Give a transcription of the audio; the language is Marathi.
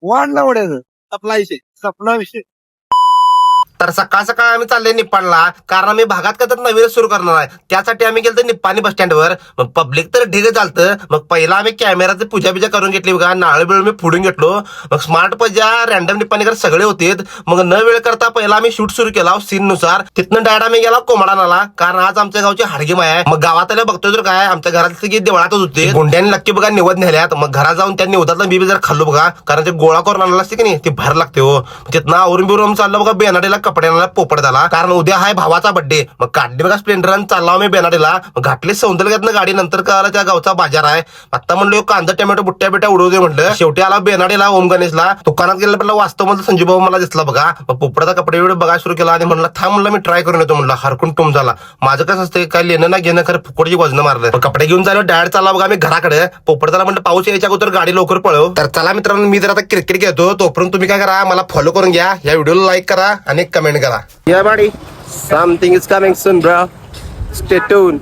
वाढला उड्याचं सपला विषय सपना विषय. तर सकाळ सकाळ आम्ही चालले निप्पाणला, कारण आम्ही भागात काय तर नवीन सुरू करणार आहे. त्यासाठी आम्ही गेलो निप्पाणी बस स्टँडवर. मग पब्लिक तर ढिग चालतं. मग पहिला आम्ही कॅमेराची पूजा बिजा करून घेतली बघा, नारळ बिळ मी फोडून घेतलो. मग स्मार्ट पूजा रॅन्डम निप्पाणीकर सगळे होते. मग न वेळ करता पहिला आम्ही शूट सुरू केला सीन नुसार. तिथनं डायरेक्ट आम्ही गेला कोंबडानाला, कारण आज आमच्या गावची हाडगी माय आहे. मग गावात आल्या बघतोय तर काय आमच्या घरात सगळी देवळातच होते. गुंड्याने नक्की बघा निवद नेल्यात. मग घरात जाऊन त्या निवदातला मी जर खाल्लो बघा, कारण ते गोळा करून आणला असते की नाही ते बाहेर लागते हो. तिथनं आवरून बिरून चाललं बघा बेनाडीला कपड्याला पोपट झाला, कारण उद्या आहे भावाचा बर्थडे. मग काढली बघा स्प्लेंडर चालला आम्ही बेनाडीला. घातली सौंदर्यातनं गाडी. नंतर कळालं त्या गावचा बाजार आहे. आता म्हणलो कांदा टोमॅटो बुट्ट्या बिट्या उडवू दे म्हटलं. शेवटी आला बेनाडीला ओम गणेशला. दुकानात गेलं पहिला वास्तव म्हणलं संजू भाऊ मला दिसला बघा. मग पोपटाचा कपडे बिडे बघा सुरू केला आणि म्हणलं थांब म्हणलं मी ट्राय करून येतो म्हणलं. हरकून टोम झाला. माझं कसं असतं काय लेणं ना घेणं, खरं फुकटची वजन मारलं. मग कपडे घेऊन चाललो डायरेक्ट चालला बघा मी घराकडे. पोपटाला म्हणलं पाऊस यायच्या अगोदर गाडी लवकर पळव. तर चला मित्रांनो मी जर आता क्रिकेट घेतो, तोपर्यंत तुम्ही काय करा मला फॉलो करून घ्या, या व्हिडिओला लाईक करा आणि कमेंट करा. या body something is coming soon bro, stay tune.